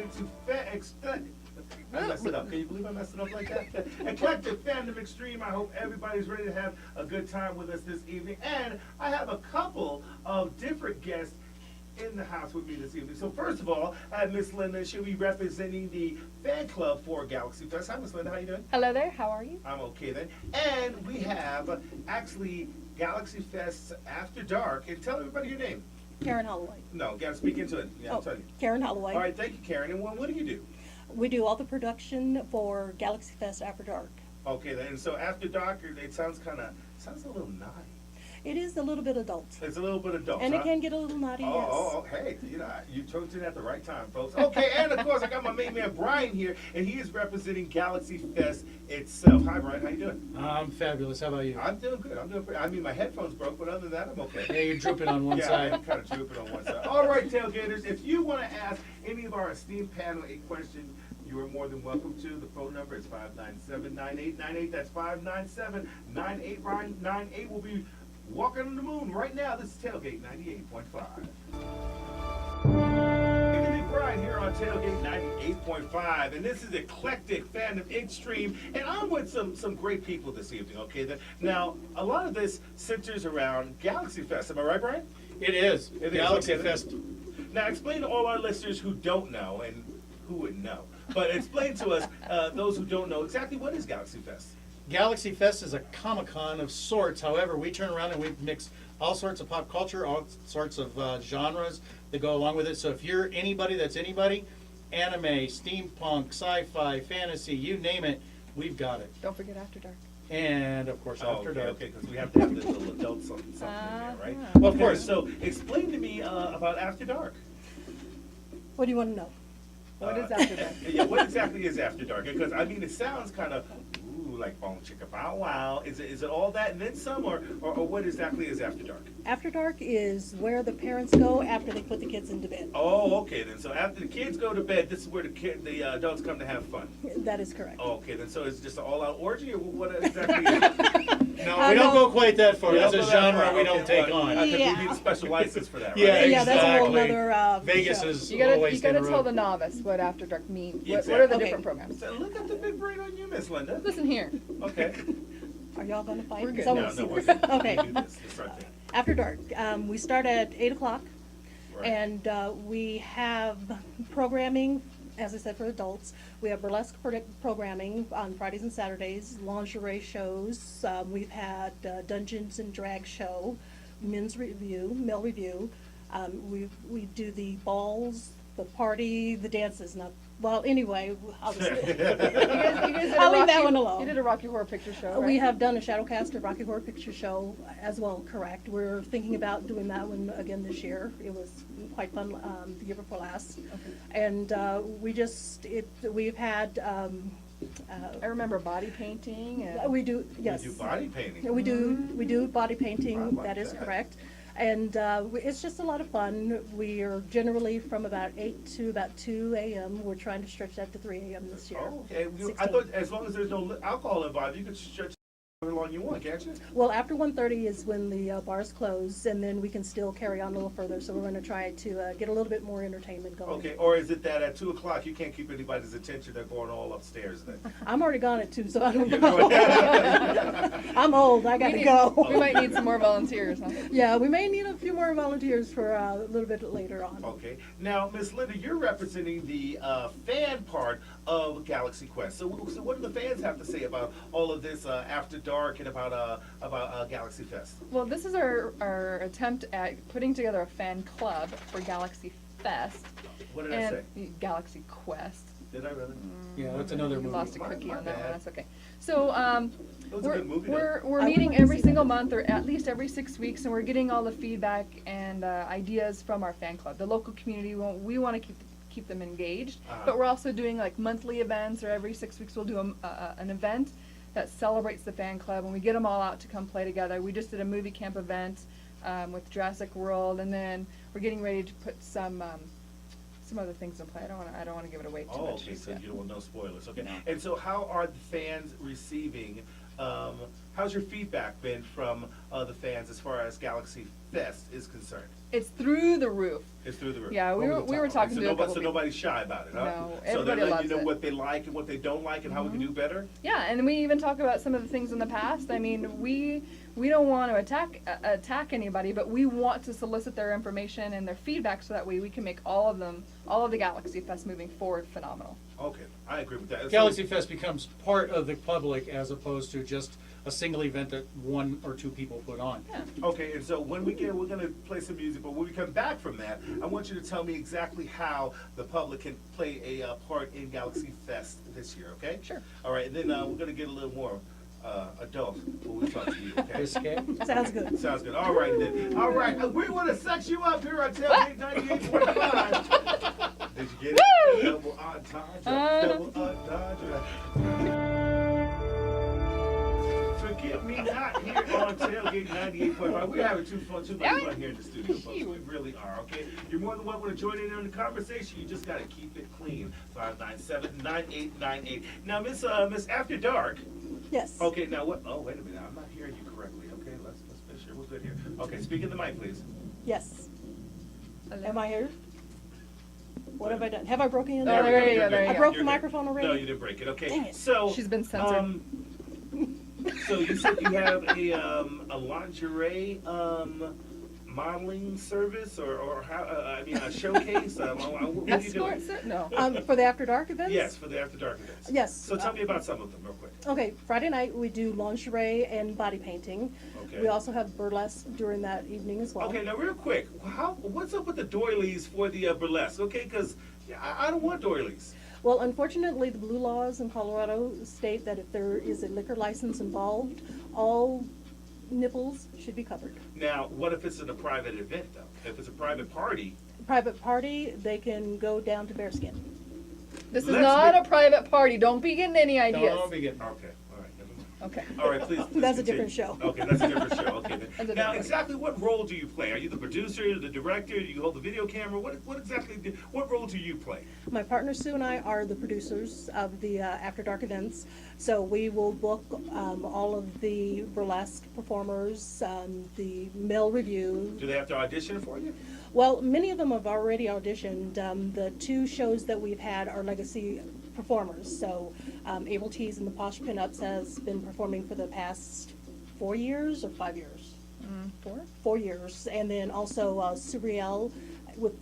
everybody to I messed it up. Can you believe I messed it up like that? Eclectic Fandom Extreme. I hope everybody's ready to have a good time with us this evening. And I have a couple of different guests in the house with me this evening. So first of all, I have Miss Lynda. She'll be representing the fan club for Galaxy Fest. Hi, Miss Lynda. How you doing? Hello there. How are you? I'm okay then. And we have actually Galaxy Fest After Dark. And tell everybody your name. Karen Holloway. No, gotta speak into it. Yeah, I'll tell you. Karen Holloway. All right, thank you, Karen. And what do you do? We do all the production for Galaxy Fest After Dark. Okay, then. So After Dark, it sounds a little naughty. It is a little bit adult. It's a little bit adult. And huh? it can get a little naughty, yes. Oh, hey, you choked in at the right time, folks. Okay, and of course I got my main man Brian here, and he is representing Galaxy Fest itself. Hi, Brian. How you doing? I'm fabulous. How about you? I'm doing good. I'm doing pretty. I mean, my headphones broke, but other than that, I'm okay. Yeah, you're drooping on one side. I'm kind of drooping on one side. All right, tailgaters, if you want to ask any of our esteemed panel a question, you are more than welcome to. The phone number is 597-9898. That's 597-9898. We'll be walking on the moon right now. This is Tailgate 98.5. Brian here on Tailgate 98.5, and this is Eclectic Fandom Extreme, and I'm with some great people this evening, okay? Now, a lot of this centers around Galaxy Fest. Am I right, Brian? It is. It is, Galaxy okay. Fest. Now, explain to all our listeners who don't know, and who would know, but explain to us, those who don't know, exactly what is Galaxy Fest? Galaxy Fest is a Comic-Con of sorts. However, we turn around and we mix all sorts of pop culture, all sorts of genres that go along with it. So if you're anybody that's anybody, anime, steampunk, sci-fi, fantasy, you name it, we've got it. Don't forget After Dark. And, of course, After Dark. Okay, because we have to have this little adult something in there, right? Well, of course. So explain to me about After Dark. What do you want to know? What is After Dark? Yeah, what exactly is After Dark? Because, I mean, it sounds kind of, like boom chicka bow wow. Is it all that and then some, or what exactly is After Dark? After Dark is where the parents go after they put the kids into bed. Oh, okay then. So after the kids go to bed, this is where the adults come to have fun. That is correct. Oh, okay then. So it's just an all-out orgy, or what exactly? Is it? No, we don't go quite that far. We That's don't a go that genre far. we don't Okay, take on. Because Yeah. we need a special license for that, right? Yeah, Yeah, that's a whole exactly. nother Vegas show. is You always gotta in the tell road. the novice what After Dark means. What Exactly. are the Okay. different programs? So look at the big brain on you, Miss Lynda. Listen here. Okay. Are y'all going to fight? We're good. So I No, wanna see we're this. good. Okay. We do this. It's right there. After Dark. We start at 8 o'clock. Right. And we have programming, as I said, for adults. We have burlesque programming on Fridays and Saturdays, lingerie shows. We've had Dungeons and Drag show, men's review, male review. We do the balls, the party, the dances. Well, anyway, I'll just You guys did I'll a leave that Rocky- one alone. You did a Rocky Horror Picture Show, right? We have done a Shadowcast of Rocky Horror Picture Show as well, correct. We're thinking about doing that one again this year. It was quite fun the year before last. Okay. And we've had, I remember body painting and we do, yes. We do body painting. We do body painting, Wow, that is okay. correct. And it's just a lot of fun. We are generally from about 8 to about 2 a.m. We're trying to stretch that to 3 a.m. this year. Oh, okay. I 16. thought as long as there's no alcohol involved, you can stretch however long you want, can't you? Well, after 1:30 is when the bars close, and then we can still carry on a little further. So we're going to try to get a little bit more entertainment going. Okay, or is it that at 2 o'clock you can't keep anybody's attention? They're going all upstairs then. I'm already gone at 2, so I don't You're know. going- I'm old. I got to go. we might need some more volunteers, huh? Yeah, we may need a few more volunteers for a little bit later on. Okay. Now, Miss Lynda, you're representing the fan part of Galaxy Quest. So what do the fans have to say about all of this After Dark and about Galaxy Fest? Well, this is our attempt at putting together a fan club for Galaxy Fest. What did I and say? Galaxy Quest. Did I really? Yeah, that's another You movie. lost a My- cookie my on that one. bad. That's okay. So It was a good movie, though. we're I would meeting like to every see single that. month, or at least every 6 weeks, and we're getting all the feedback and ideas from our fan club. The local community, we want to keep them engaged, Uh-huh. but we're also doing like monthly events, or every 6 weeks we'll do an event that celebrates the fan club, and we get them all out to come play together. We just did a movie camp event with Jurassic World, and then we're getting ready to put some other things in play. I don't want to give it away too much. Okay, just so yet. you don't want no spoilers. Okay. No. And so how are the fans receiving how's your feedback been from the fans as far as Galaxy Fest is concerned? It's through the roof. It's through the roof. Yeah, we were talking to a couple So people. nobody's shy about it, huh? No, So they're everybody letting loves you know it. what they like and what they don't like and how we can do better? Yeah, and we even talk about some of the things in the past. I mean, we don't want to attack anybody, but we want to solicit their information and their feedback so that way we can make all of the Galaxy Fest moving forward phenomenal. Okay, I agree with that. Galaxy Fest becomes part of the public as opposed to just a single event that one or two people put on. Yeah. Okay, and so when we're going to play some music, but when we come back from that, I want you to tell me exactly how the public can play a part in Galaxy Fest this year, okay? Sure. All right, and then we're going to get a little more adult when we talk to you, okay? Risque. Sounds good. Sounds good. All right, then. All right, we want to sex you up here on Tailgate 98.5. Did you get it? Woo! Double entendre, double entendre. Forgive me not here on Tailgate 98.5. We're having too much fun here in the studio, folks. We really are, okay? You're more than welcome to join in on the conversation. You just got to keep it clean. 597-9898. Now, Miss After Dark. Yes. Okay, now what? Oh, wait a minute. I'm not hearing you correctly. Okay, let's make sure we're good here. Okay, speak in the mic, please. Yes. Am I here? What have I done? Have I broken in? Oh, there you go, there you I go. broke You're the good. microphone already? No, you didn't break it. Okay. Dang it. So She's been censored. So you said you have a lingerie modeling service or how? I mean a showcase. What are you doing? Escort set? No. For the After Dark events? Yes, for the After Dark events. Yes. So tell me about some of them real quick. Okay, Friday night we do lingerie and body painting. Okay. We also have burlesque during that evening as well. Okay, now real quick, what's up with the doilies for the burlesque? Okay, because I don't want doilies. Well, unfortunately, the blue laws in Colorado state that if there is a liquor license involved, all nipples should be covered. Now, what if it's in a private event though? If it's a private party? Private party, they can go down to bearskin. This is Let's not make- a private party. Don't be getting any ideas. Don't be getting. Okay, all right, never mind. Okay. All right, please. That's a continue. different show. Okay, that's a different show. Okay, That's then. a Now, different- exactly what role do you play? Are you the producer, the director? Do you hold the video camera? What role do you play? My partner Sue and I are the producers of the After Dark events, so we will book all of the burlesque performers, the male review. Do they have to audition for you? Well, many of them have already auditioned. The two shows that we've had are legacy performers. So Abel Tees and the Posh Pinups has been performing for the past 4 years or 5 years? 4? 4 years. And then also Suriel with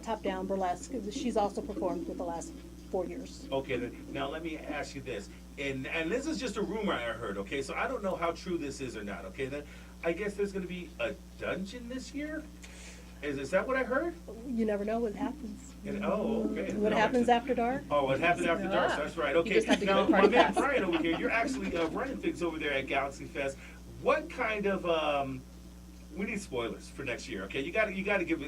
Top Down Burlesque. She's also performed for the last 4 years. Okay, then. Now let me ask you this, and this is just a rumor I heard. Okay, so I don't know how true this is or not. Okay, then I guess there's going to be a dungeon this year. Is that what I heard? You never know what happens. Okay. What happens after dark? Oh, what happened after dark? Ah. That's right. Okay. You just have to Now, give a my party man pass. Brian over here, you're actually running things over there at Galaxy Fest. What kind of we need spoilers for next year, okay? You gotta give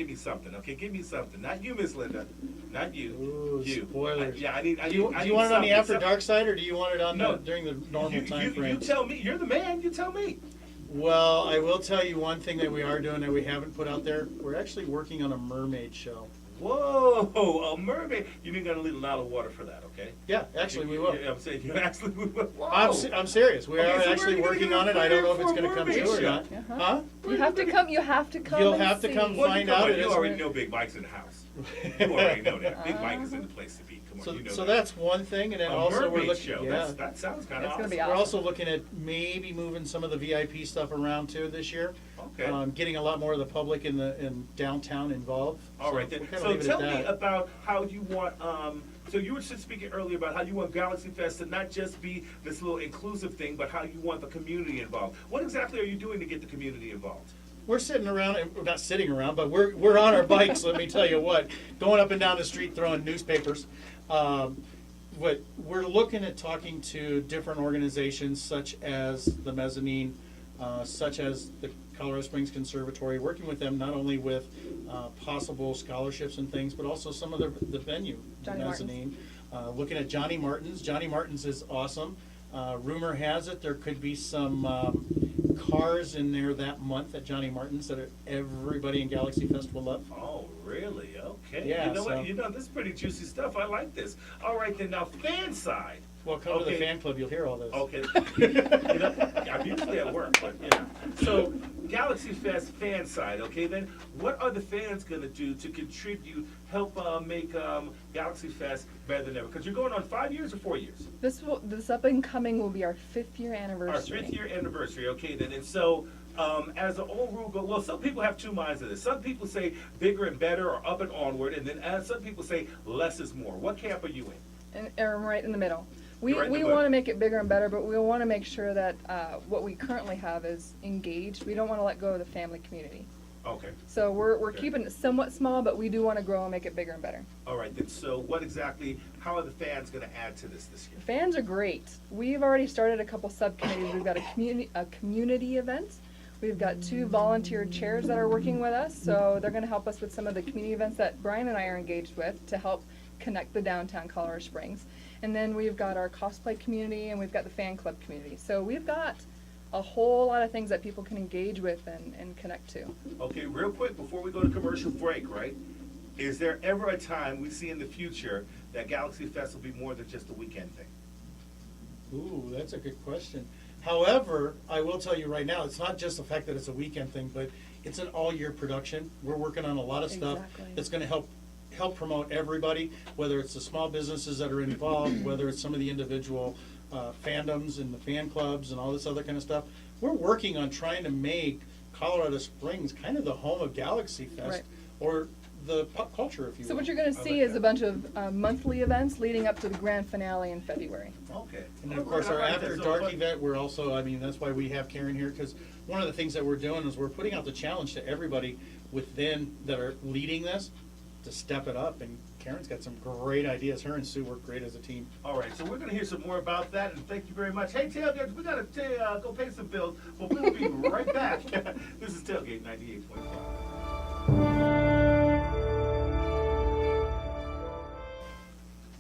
me something, okay? Give me something. Not you, Miss Lynda. Not you. Ooh, you. spoilers. I need. Do you want it on the After Dark side, or do you want it on during the normal time frame? You tell me. You're the man. You tell me. Well, I will tell you one thing that we are doing that we haven't put out there. We're actually working on a mermaid show. Whoa, a mermaid. You ain't gonna leave a lot of water for that, okay? Yeah, actually we will. Yeah, I'm saying you actually will. Whoa. I'm serious. We Okay, are so where actually are you gonna working get on a it. I don't know if it's player going to for a come true or mermaid not. show? Huh? You have to come. You have to come. You'll and have to see. come Well, find come out. on, It you is- already know Big Mike's in the house. You already know that. Big Mike is in the place to be. Come on, you know So that. that's one thing, and then A also we're mermaid looking. show. Yeah. That sounds kind of It's gonna awesome. be We're awesome. also looking at maybe moving some of the VIP stuff around too this year. Okay. Getting a lot more of the public in downtown involved. All So right then. we'll kinda So leave it at tell me that. about how you want. So you were just speaking earlier about how you want Galaxy Fest to not just be this little inclusive thing, but how you want the community involved. What exactly are you doing to get the community involved? We're sitting around, and we're not sitting around, but we're on our bikes. Let me tell you what, going up and down the street throwing newspapers. What we're looking at talking to different organizations such as the Mezzanine, such as the Colorado Springs Conservatory, working with them not only with possible scholarships and things, but also some of the venue, the Johnny Mezzanine. Looking at Johnny Martin's. Johnny Martin's is awesome. Rumor has it there could be some cars in there that month at Johnny Martin's that everybody in Galaxy Fest will love. Oh, really? Okay. Yeah, You know so- what? You know, this is pretty juicy stuff. I like this. All right, then. Now, fan side. Well, come to the Okay. fan club, you'll hear all this. Okay. You know, I'm usually at work, but you know. So, Galaxy Fest fan side, okay, then what are the fans going to do to contribute, help make Galaxy Fest better than ever? Because you're going on 5 years or 4 years? This up and coming will be our 5th year anniversary. Our 5th year anniversary, okay, then. And so, as an old rule goes, well, some people have two minds of this. Some people say bigger and better or up and onward, and then some people say less is more. What camp are you in? And I'm right in the middle. We You're right in the middle. want to make it bigger and better, but we want to make sure that what we currently have is engaged. We don't want to let go of the family community. Okay. So we're Okay. keeping it somewhat small, but we do want to grow and make it bigger and better. All right, then. So, how are the fans going to add to this year? Fans are great. We've already started a couple subcommittees. We've got a community event. We've got 2 volunteer chairs that are working with us, so they're going to help us with some of the community events that Brian and I are engaged with to help connect the downtown Colorado Springs. And then we've got our cosplay community, and we've got the fan club community. So we've got a whole lot of things that people can engage with and connect to. Okay, real quick, before we go to commercial break, right? Is there ever a time we see in the future that Galaxy Fest will be more than just a weekend thing? Ooh, that's a good question. However, I will tell you right now, it's not just the fact that it's a weekend thing, but it's an all-year production. We're working on a lot of stuff Exactly. that's going to help promote everybody, whether it's the small businesses that are involved, whether it's some of the individual fandoms and the fan clubs and all this other kind of stuff. We're working on trying to make Colorado Springs kind of the home of Galaxy Fest, Right. or the pop culture, if you will. So what you're going to I see like is that. a bunch of monthly events leading up to the grand finale in February. Okay. And then, of course, our I like After that. Dark but- event, we're also, I mean, that's why we have Karen here, because one of the things that we're doing is we're putting out the challenge to everybody within that are leading this to step it up, and Karen's got some great ideas. Her and Sue work great as a team. All right, so we're going to hear some more about that, and thank you very much. Hey, Tailgates, we got to go pay some bills, but we will be right back. This is Tailgate 98.5.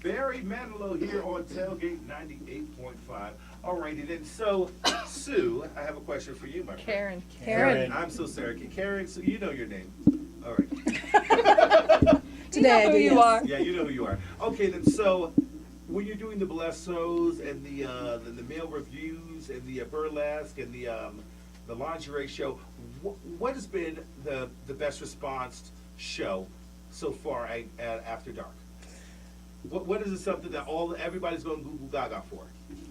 Barry Manilow here on Tailgate 98.5. All righty then. So, Sue, I have a question for you, my friend. Karen. Karen. I'm so sorry. Karen, so you know your name. All right. Today I You know do, who you yes. are. Yeah, you know who you are. Okay, then. So, when you're doing the Balessos and the male reviews and the burlesque and the lingerie show, what has been the best response show so far at After Dark? What is it something that everybody's going Google Gaga for?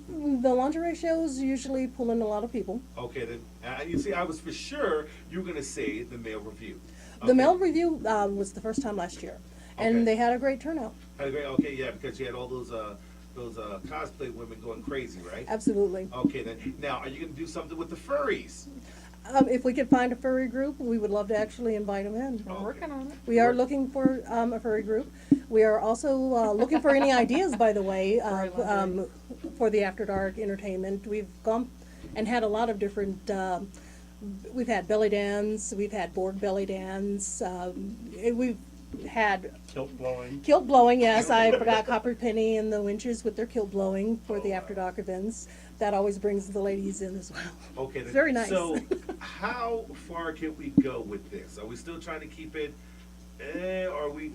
The lingerie shows usually pull in a lot of people. Okay, then. You see, I was for sure you were going to say the male review. The Okay. male review was the first time last year, and Okay. they had a great turnout. Okay, yeah, because you had all those cosplay women going crazy, right? Absolutely. Okay, then. Now, are you going to do something with the furries? If we could find a furry group, we would love to actually invite them in. We're Okay. working on it. We are looking for a furry group. We are also looking for any ideas, by the way, Furry lingerie. for the After Dark entertainment. We've gone and had a lot of different. We've had belly dance. We've had board belly dance. We've had Kilt blowing. kilt blowing. Yes, I forgot Copper Penny and the Winches with their kilt blowing for the After Dark events. That always brings the ladies in as well. Okay, then. Very nice. So, how far can we go with this? Are we still trying to keep it? Or are we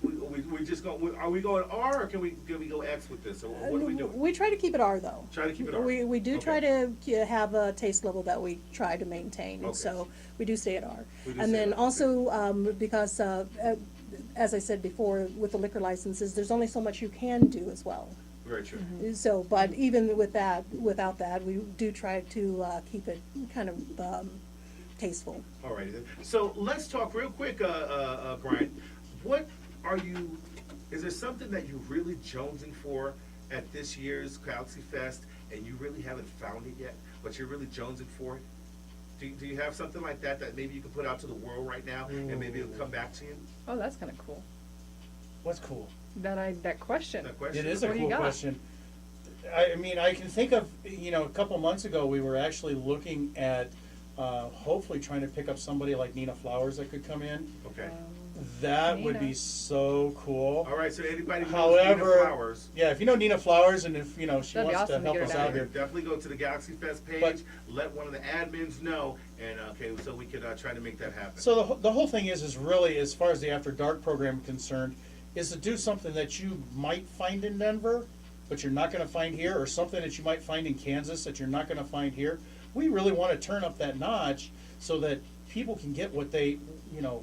just going? Are we going R, or can we go X with this? Or what are we doing? We try to keep it R though. Try to keep it R. We do Okay. try to have a taste level that we try to maintain, Okay. and so we do stay at R. We do And stay then at R, also, because, as I said before, with the liquor licenses, there's only so much you can do as well. Very true. So, but even with that, without that, we do try to keep it kind of tasteful. All righty then. So let's talk real quick, Brian. What are you? Is there something that you're really jonesing for at this year's Galaxy Fest, and you really haven't found it yet, but you're really jonesing for it? Do you have something like that maybe you can put out to the world right now, and maybe it'll come back to you? Oh, that's kind of cool. What's cool? That question. That question. It is a What do you cool got? question. I mean, I can think of, a couple months ago, we were actually looking at hopefully trying to pick up somebody like Nina Flowers that could come in. Okay. That would be Nina. so cool. All right. So anybody who knows However, Nina Flowers, yeah, if you know Nina Flowers and if she That'd be wants awesome to to help get her us down out here. here. definitely go to the Galaxy Fest page. But- let one of the admins know, and so we can try to make that happen. So the whole thing is really, as far as the After Dark program is concerned, is to do something that you might find in Denver, but you're not gonna find here, or something that you might find in Kansas that you're not gonna find here. We really wanna turn up that notch so that people can get what they,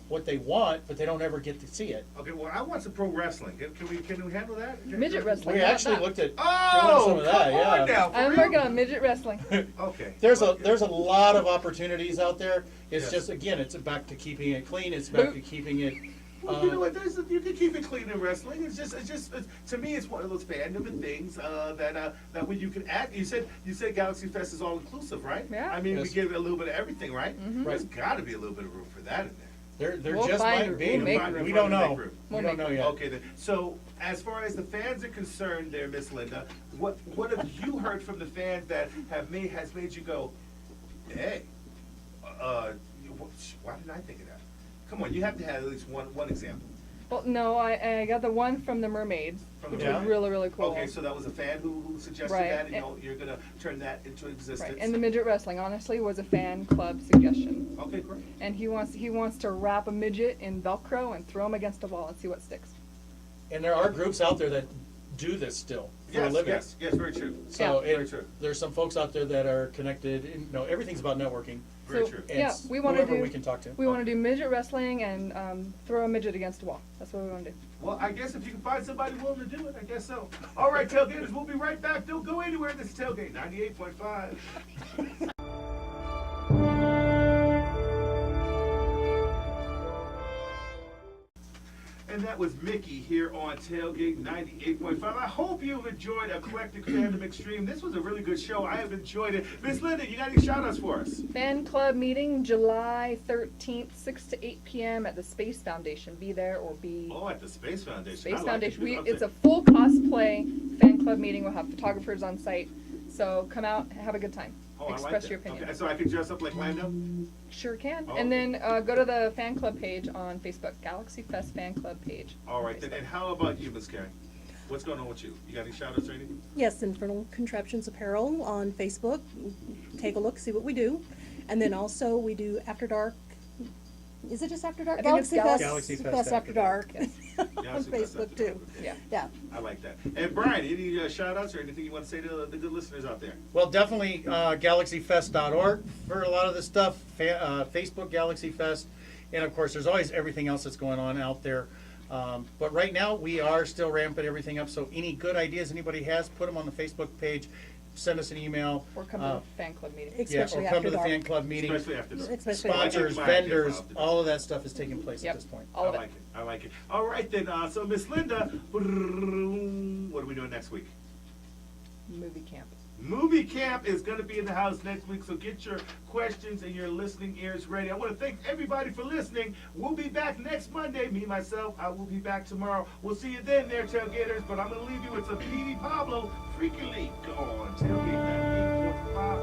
what they want, but they don't ever get to see it. Okay, well, I want some pro wrestling. Can we handle that? Midget wrestling. We how about actually that? looked at doing Oh, some of that, come on yeah. now, for I'm real? working on midget wrestling. Okay. There's okay. a lot of opportunities out there. It's Yes. just, again, it's back to keeping it clean. It's back to keeping it. Well, you know what? You can keep it clean in wrestling. It's just to me, it's one of those fandom and things that when you can add. You said Galaxy Fest is all inclusive, right? Yeah. I mean, we Yes. give it a little bit of everything, right? Mm-hmm. There's got to be a little bit of room for that in there. There We'll just find might room. be. We'll make room. We don't know. Make room. We We'll don't make know yet. Okay, then. So, as far as the fans are concerned, there, Miss Lynda, what have you heard from the fans that has made you go, hey, why didn't I think of that? Come on, you have to have at least one example. Well, no, I got the one from the mermaids, From the which mermaid? was really, really cool. Okay, so that was a fan who suggested Right. that, and you're gonna turn that into existence. Right, and the midget wrestling, honestly, was a fan club suggestion. Okay, great. And he wants to wrap a midget in Velcro and throw him against a wall and see what sticks. And there are groups out there that do this still for a Yes, living. yes, very true. So Yeah. Very true. there's some folks out there that are connected. Everything's about networking. Very So, true. And yeah, we want to whoever do. we can talk to. We want to do midget wrestling and throw a midget against a wall. That's what we want to do. Well, I guess if you can find somebody willing to do it, I guess so. All right, Tailgaters, we'll be right back. Don't go anywhere. This is Tailgate 98.5. And that was Mickey here on Tailgate 98.5. I hope you've enjoyed Eclectic Fandom Extreme. This was a really good show. I have enjoyed it. Miss Lynda, you got any shout-outs for us? Fan club meeting July 13th, 6 to 8 p.m. at the Space Foundation. Be there or be. Oh, at the Space Foundation. Space I like Foundation. it. It's a full cosplay fan club meeting. We'll have photographers on site. So come out, have a good time. Oh, I like Express that. your opinion. Okay, so I can dress up like Lando? Sure can. Oh, And then go to the fan club page on Facebook, Galaxy Fest fan club page. All right, then. And how about you, Miss Karen? What's going on with you? You got any shout-outs or anything? Yes, Infernal Contraptions Apparel on Facebook. Take a look, see what we do. And then also we do After Dark. Is it just After Dark? I think it's Galaxy Fest After After Dark. Yes. On Galaxy Fest Facebook After too. Dark. Yeah. Yeah. I like that. And Brian, any shout-outs or anything you want to say to the good listeners out there? Well, definitely GalaxyFest.org for a lot of this stuff. Facebook Galaxy Fest, and of course, there's always everything else that's going on out there. But right now, we are still ramping everything up. So any good ideas anybody has, put them on the Facebook page. Send us an email. Or come to the fan club meeting. Especially or come after to the dark. fan club meeting. Especially after dark. Especially Sponsors, I like it. vendors, all of that stuff is taking place Yep. at this point. All of I it. like it. I like it. All right, then. So, Miss Lynda, what are we doing next week? Movie camp. Movie Camp is going to be in the house next week, so get your questions and your listening ears ready. I want to thank everybody for listening. We'll be back next Monday. Me, myself, I will be back tomorrow. We'll see you then there, Tailgaters, but I'm going to leave you with some Petey Pablo, Freaky Leak on Tailgate 98.5.